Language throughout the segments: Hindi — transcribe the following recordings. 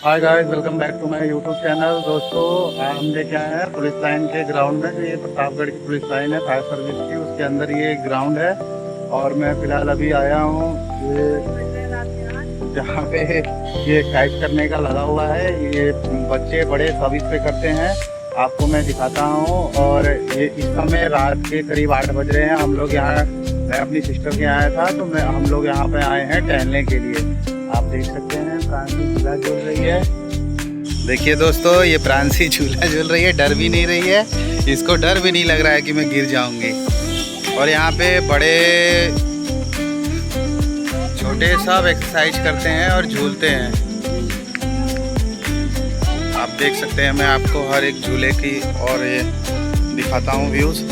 Hi guys, welcome back to my YouTube channel. दोस्तों, हम लेके आए हैं पुलिस लाइन के ग्राउंड में। ये प्रतापगढ़ की पुलिस लाइन है फायर सर्विस की, उसके अंदर ये ग्राउंड है। और मैं फ़िलहाल अभी आया हूँ ये जहाँ पे ये काइट करने का लगा हुआ है। ये बच्चे बड़े सब इस पे करते हैं, आपको मैं दिखाता हूँ। और ये इस समय रात के करीब 8 बज रहे हैं। हम लोग यहाँ, मैं अपनी सिस्टर के यहाँ आया था, तो हम लोग यहाँ पे आए हैं टहलने के लिए। आप देख सकते हैं प्रांसी झूला झूल रही है। देखिए दोस्तों, ये प्रांसी झूला झूल रही है, डर भी नहीं रही है। इसको डर भी नहीं लग रहा है कि मैं गिर जाऊंगी। और यहाँ पे बड़े छोटे सब एक्सरसाइज करते हैं और झूलते हैं। आप देख सकते हैं, मैं आपको हर एक झूले की और ये दिखाता हूँ व्यूज़।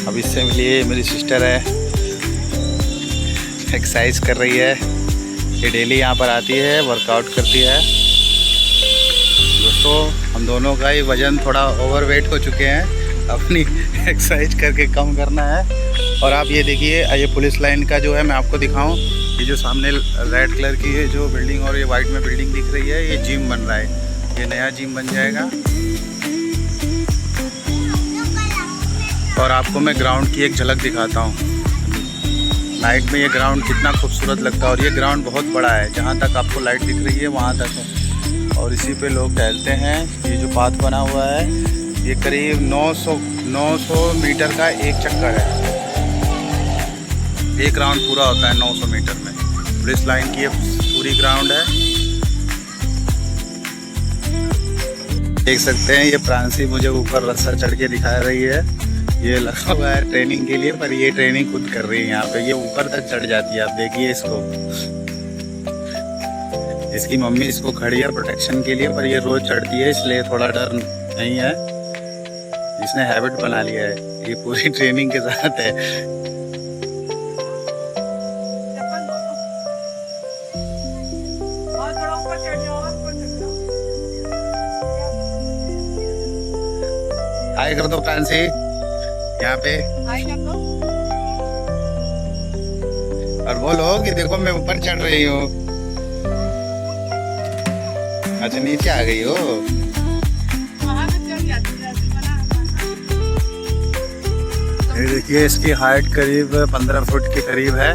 अब इससे मिलिए, मेरी सिस्टर है, एक्सरसाइज कर रही है। ये डेली यहाँ पर आती है, वर्कआउट करती है। दोस्तों, हम दोनों का ही वज़न थोड़ा ओवरवेट हो चुके हैं, अपनी एक्सरसाइज करके कम करना है। और आप ये देखिए, ये पुलिस लाइन का जो है, मैं आपको दिखाऊं, ये जो सामने रेड कलर की है जो बिल्डिंग और ये वाइट में बिल्डिंग दिख रही है, ये जिम बन रहा है। ये नया जिम बन जाएगा। और आपको मैं ग्राउंड की एक झलक दिखाता हूँ। नाइट में ये ग्राउंड कितना खूबसूरत लगता है। और ये ग्राउंड बहुत बड़ा है, जहाँ तक आपको लाइट दिख रही है वहाँ तक। और इसी पे लोग टहलते हैं। ये जो पाथ बना हुआ है, ये करीब 900 मीटर का एक चक्कर है। एक राउंड पूरा होता है 900 मीटर में। पुलिस लाइन की ये पूरी ग्राउंड है। देख सकते हैं, ये प्रांसी मुझे ऊपर रस्सा चढ़ के दिखा रही है। ये लगा हुआ है ट्रेनिंग के लिए, पर ये ट्रेनिंग खुद कर रही है यहाँ पे। ये ऊपर तक चढ़ जाती है। आप देखिए इसको, इसकी मम्मी इसको खड़ी है प्रोटेक्शन के लिए, पर ये रोज चढ़ती है, इसलिए थोड़ा डर नहीं है। इसने हैबिट बना लिया है, ये पूरी ट्रेनिंग के साथ है। हाय कर दो प्रांसी यहाँ पे, और बोलो कि देखो मैं ऊपर चढ़ रही हूँ। अच्छा, नीचे आ गई हो। ये देखिए, इसकी हाइट करीब 15 फुट के करीब है।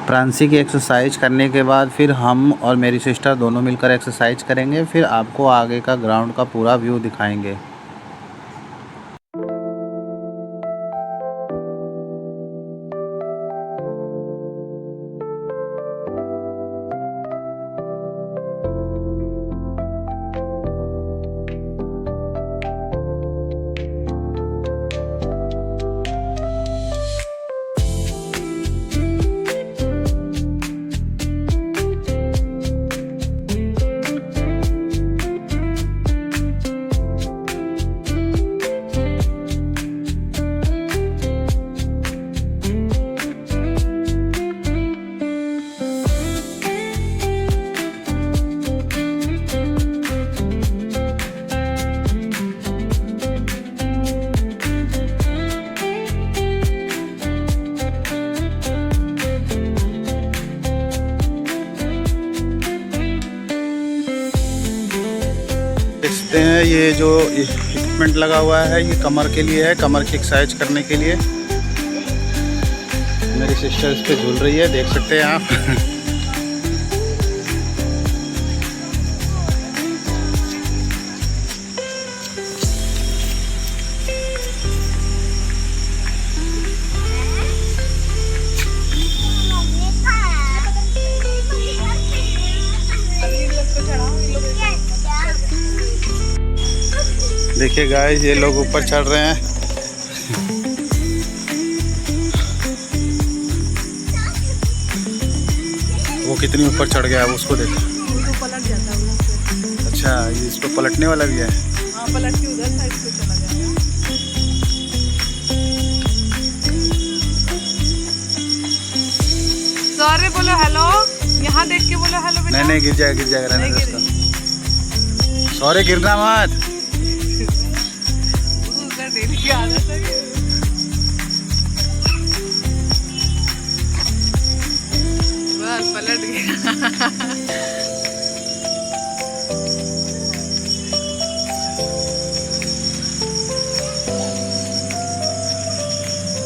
प्रांसी की एक्सरसाइज करने के बाद फिर हम और मेरी सिस्टर दोनों मिलकर एक्सरसाइज करेंगे। फिर आपको आगे का ग्राउंड का पूरा व्यू दिखाएंगे। देखते हैं, ये जो इक्विपमेंट लगा हुआ है, ये कमर के लिए है, कमर की एक्सरसाइज करने के लिए। मेरी सिस्टर इस पे झूल रही है, देख सकते हैं आप। देखिए गाइस, ये लोग ऊपर चढ़ रहे हैं। वो कितनी ऊपर चढ़ गया है उसको देख। तो पलट जाता है उधर से। अच्छा, ये इस पर पलटने वाला भी है। हाँ, पलट के उधर साइड पे चला जाएगा। सॉरी बोलो हेलो, यहाँ देख के बोलो हेलो बेटा। नहीं गिर जाएगा रहने दो उसको। सॉरी गिरना मत। उसका डेली की आदत है कि बस पलट गया।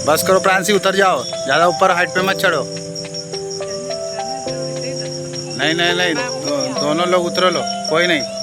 बस करो प्रांसी, उतर जाओ, ज़्यादा ऊपर हाइट पे मत चढ़ो। नहीं दोनों लोग उतरो लो, कोई नहीं।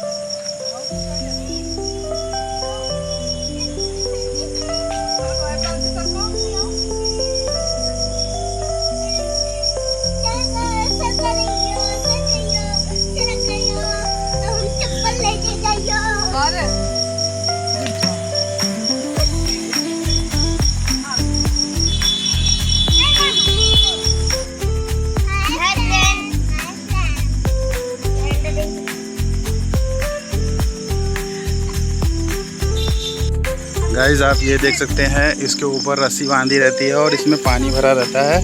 गाइस आप ये देख सकते हैं, इसके ऊपर रस्सी बांधी रहती है और इसमें पानी भरा रहता है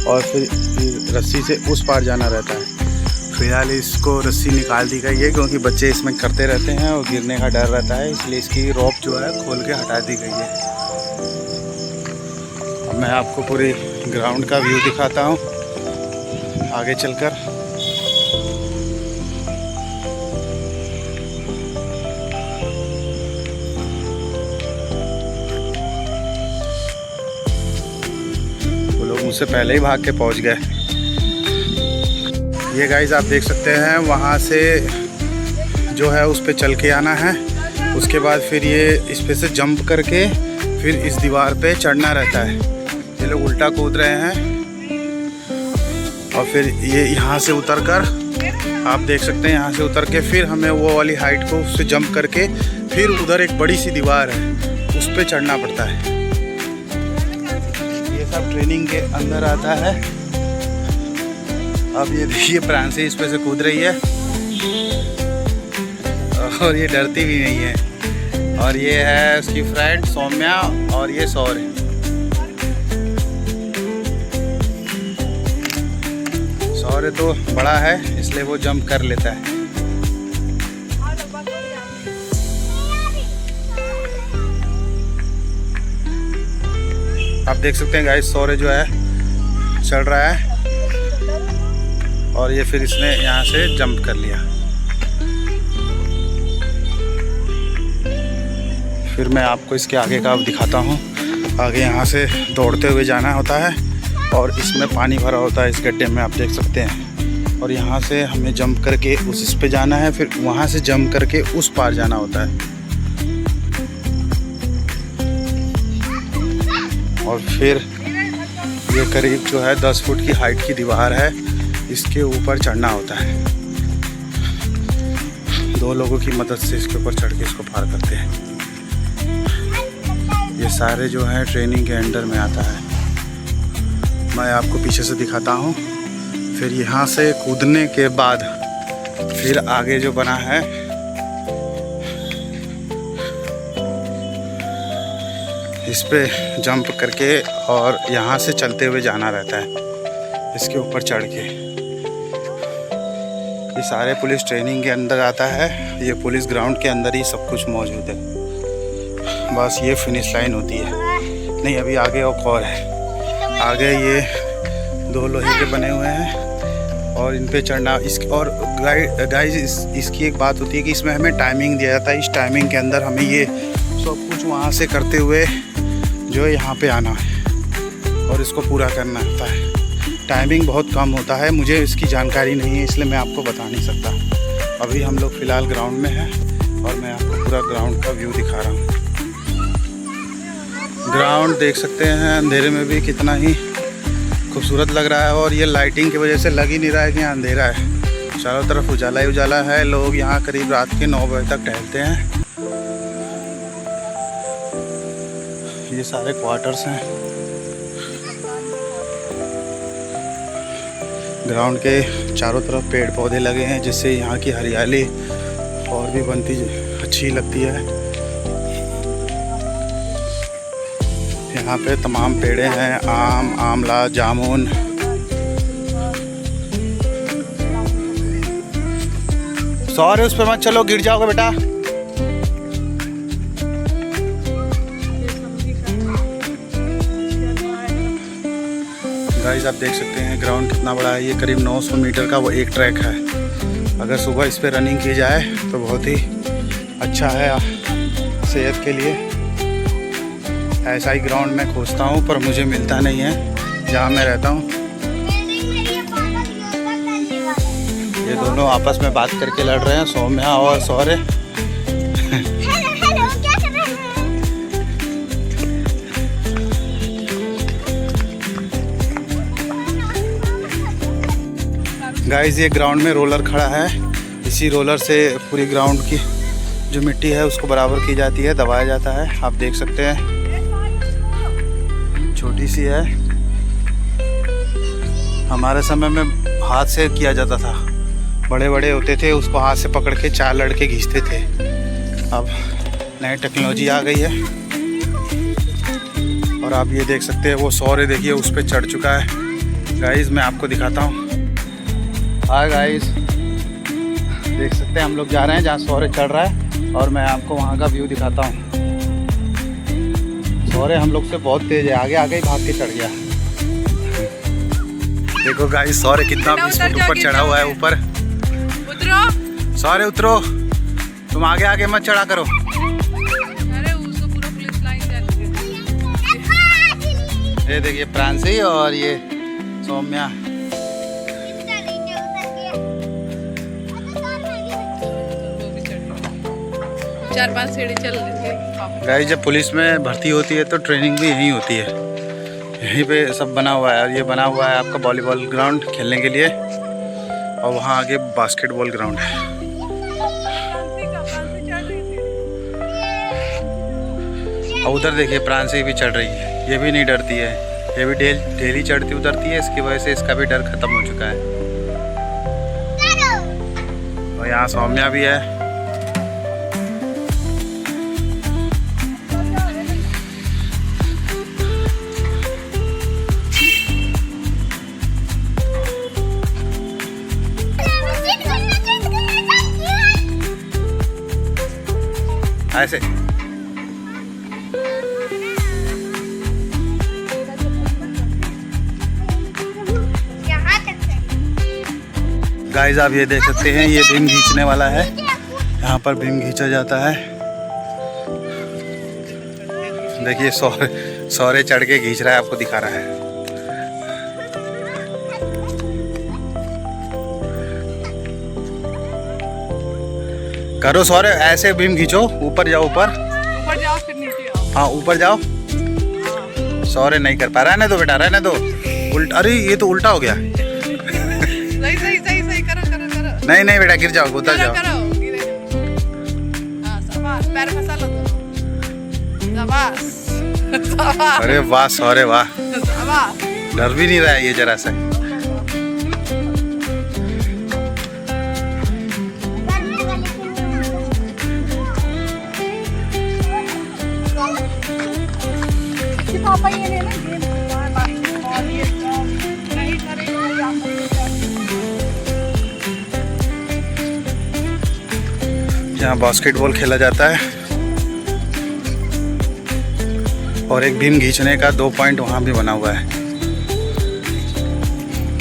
और फिर रस्सी से उस पार जाना रहता है। फिलहाल इसको रस्सी निकाल दी गई है क्योंकि बच्चे इसमें करते रहते हैं और गिरने का डर रहता है, इसलिए इसकी रोप जो है खोल के हटा दी गई है। अब मैं आपको पूरी ग्राउंड का व्यू दिखाता हूँ आगे चलकर। मुझसे पहले ही भाग के पहुंच गए। ये गाइस आप देख सकते हैं, वहाँ से जो है उस पे चल के आना है, उसके बाद फिर ये इस पे से जंप करके फिर इस दीवार पे चढ़ना रहता है। ये लोग उल्टा कूद रहे हैं और फिर ये यहाँ से उतर कर आप देख सकते हैं, यहाँ से उतर के फिर हमें वो वाली हाइट को उससे जंप करके फिर उधर एक बड़ी सी दीवार है उस पे चढ़ना पड़ता है। सब ट्रेनिंग के अंदर आता है। अब ये देखिए प्रांसी इस पे से कूद रही है और ये डरती भी नहीं है। और ये है उसकी फ्रेंड सौम्या और ये सौर्य। सौर्य तो बड़ा है इसलिए वो जंप कर लेता है। आप देख सकते हैं गाइस, सौर्य जो है चढ़ रहा है और ये फिर इसने यहाँ से जंप कर लिया। फिर मैं आपको इसके आगे का दिखाता हूँ। आगे यहाँ से दौड़ते हुए जाना होता है और इसमें पानी भरा होता है इस गड्ढे में, आप देख सकते हैं। और यहाँ से हमें जंप करके उस पे जाना है, फिर वहाँ से जंप करके उस पार जाना होता है और फिर ये करीब जो है 10 फुट की हाइट की दीवार है, इसके ऊपर चढ़ना होता है। 2 लोगों की मदद से इसके ऊपर चढ़ के इसको पार करते हैं। ये सारे जो हैं ट्रेनिंग के अंडर में आता है। मैं आपको पीछे से दिखाता हूँ। फिर यहाँ से कूदने के बाद फिर आगे जो बना है इस पे जंप करके और यहाँ से चलते हुए जाना रहता है इसके ऊपर चढ़ के। ये सारे पुलिस ट्रेनिंग के अंदर आता है। ये पुलिस ग्राउंड के अंदर ही सब कुछ मौजूद है। बस ये फिनिश लाइन होती है। नहीं, अभी आगे और है। आगे ये 2 लोहे के बने हुए हैं और इन पे चढ़ना। इस और गाइस इसकी एक बात होती है कि इसमें हमें टाइमिंग दिया जाता है। इस टाइमिंग के अंदर हमें ये सब कुछ वहाँ से करते हुए जो है यहाँ पे आना है और इसको पूरा करना होता है। टाइमिंग बहुत कम होता है, मुझे इसकी जानकारी नहीं है इसलिए मैं आपको बता नहीं सकता। अभी हम लोग फ़िलहाल ग्राउंड में हैं और मैं आपको पूरा ग्राउंड का व्यू दिखा रहा हूँ। ग्राउंड देख सकते हैं अंधेरे में भी कितना ही खूबसूरत लग रहा है और ये लाइटिंग की वजह से लग ही नहीं रहा है कि यहाँ अंधेरा है। चारों तरफ उजाला ही उजाला है। लोग यहाँ करीब रात के 9 बजे तक टहलते हैं। ये सारे क्वार्टर्स हैं। ग्राउंड के चारों तरफ पेड़ पौधे लगे हैं, जिससे यहाँ की हरियाली और भी बनती अच्छी लगती है। यहाँ पे तमाम पेड़े हैं, आम, आमला, जामुन। सॉरी उस पर मत चलो, गिर जाओगे बेटा। गाइस आप देख सकते हैं ग्राउंड कितना बड़ा है। ये करीब 900 मीटर का वो एक ट्रैक है। अगर सुबह इस पर रनिंग की जाए तो बहुत ही अच्छा है सेहत के लिए। ऐसा ही ग्राउंड मैं खोजता हूँ पर मुझे मिलता नहीं है जहाँ मैं रहता हूँ। ये दोनों आपस में बात करके लड़ रहे हैं, सौम्या और सौर्य। गाइस ये ग्राउंड में रोलर खड़ा है। इसी रोलर से पूरी ग्राउंड की जो मिट्टी है उसको बराबर की जाती है, दबाया जाता है। आप देख सकते हैं छोटी सी है। हमारे समय में हाथ से किया जाता था, बड़े बड़े होते थे, उसको हाथ से पकड़ के 4 लड़के खींचते थे। अब नई टेक्नोलॉजी आ गई है। और आप ये देख सकते हैं वो सौर्य देखिए उस पर चढ़ चुका है। गाइस मैं आपको दिखाता हूँ। हाय गाइस, देख सकते हैं हम लोग जा रहे हैं जहाँ सौर्य चढ़ रहा है और मैं आपको वहाँ का व्यू दिखाता हूँ। सौर्य हम लोग से बहुत तेज है, आगे आगे ही भाग के चढ़ गया। देखो गाइस सौर्य कितना 20 फुट ऊपर चढ़ा हुआ है। ऊपर उतरो, सौर्य उतरो, तुम आगे आगे मत चढ़ा करो। अरे उसको पूरा पुलिस लाइन जाती है। ये देखिए प्रांसी और ये सौम्या। 4-5 सीढ़ी चल लेंगे। गाइस जब पुलिस में भर्ती होती है तो ट्रेनिंग भी यहीं होती है। यहीं पे सब बना हुआ है। और ये बना हुआ है आपका वॉलीबॉल ग्राउंड खेलने के लिए, और वहाँ आगे बास्केटबॉल ग्राउंड है। और उधर देखिए प्रांसी भी चढ़ रही है, ये भी नहीं डरती है। ये भी डेली चढ़ती उतरती है, इसकी वजह से इसका भी डर खत्म हो चुका है। और यहाँ सौम्या भी है। ऐसे गाइस आप ये देख सकते हैं ये भीम खींचने वाला है। यहाँ पर भीम खींचा जाता है। देखिए सौर्य चढ़ के खींच रहा है, आपको दिखा रहा है। करो सौर्य, ऐसे भीम खींचो, ऊपर जाओ, ऊपर जाओ फिर नीचे आओ। हाँ ऊपर जाओ। सौर्य नहीं कर पा रहा, रहने दो बेटा, रहने दो। उल्टा, अरे ये तो उल्टा हो गया। सही करो। नहीं नहीं बेटा, गिर जाओ, उतर जाओ। गिरे जाओ। हाँ शाबाश, पैर फंसा लो शाबाश। अरे वाह सौर्य वाह, शाबाश। डर भी नहीं रहा है ये जरा सा। पापा ये ले गेम और ये नहीं करेगा। यहाँ बास्केटबॉल खेला जाता है और एक भीम खींचने का 2 पॉइंट वहाँ भी बना हुआ है।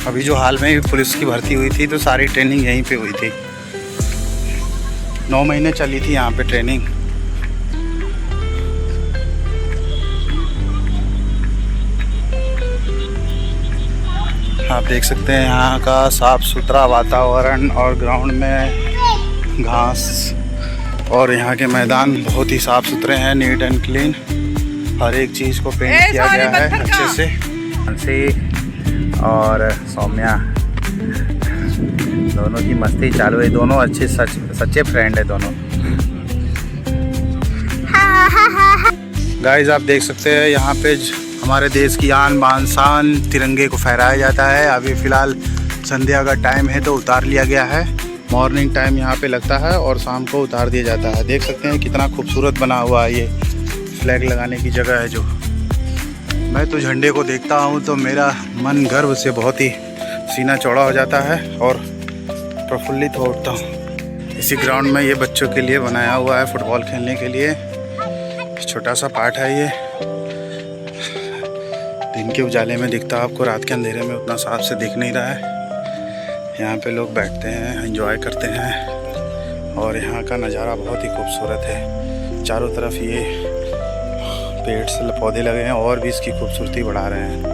अभी जो हाल में पुलिस की भर्ती हुई थी तो सारी ट्रेनिंग यहीं पे हुई थी। 9 महीने चली थी यहाँ पे ट्रेनिंग। आप देख सकते हैं यहाँ का साफ सुथरा वातावरण और ग्राउंड में घास और यहाँ के मैदान बहुत ही साफ सुथरे हैं, नीट एंड क्लीन। हर एक चीज़ को पेंट किया गया है अच्छे से। हंसी और सौम्या दोनों की मस्ती चालू है। दोनों अच्छे सच्चे फ्रेंड है दोनों। गाइस आप देख सकते हैं यहाँ पे हमारे देश की आन बान शान तिरंगे को फहराया जाता है। अभी फ़िलहाल संध्या का टाइम है तो उतार लिया गया है। मॉर्निंग टाइम यहाँ पे लगता है और शाम को उतार दिया जाता है। देख सकते हैं कितना खूबसूरत बना हुआ है, ये फ्लैग लगाने की जगह है। जो मैं तो झंडे को देखता हूँ तो मेरा मन गर्व से बहुत ही सीना चौड़ा हो जाता है और प्रफुल्लित हो उठता हूँ। इसी ग्राउंड में ये बच्चों के लिए बनाया हुआ है फुटबॉल खेलने के लिए। छोटा सा पार्ट है ये, दिन के उजाले में दिखता है आपको, रात के अंधेरे में उतना साफ से दिख नहीं रहा है। यहाँ पे लोग बैठते हैं, एंजॉय करते हैं और यहाँ का नज़ारा बहुत ही खूबसूरत है। चारों तरफ ये पेड़ से पौधे लगे हैं और भी इसकी खूबसूरती बढ़ा रहे हैं।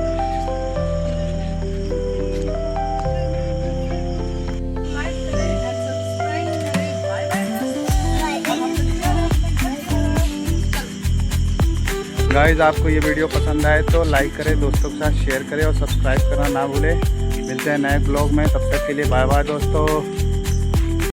गाइस, आपको ये वीडियो पसंद आए तो लाइक करें, दोस्तों के साथ शेयर करें और सब्सक्राइब करना ना भूलें। मिलते हैं नए ब्लॉग में, तब तक के लिए बाय बाय दोस्तों।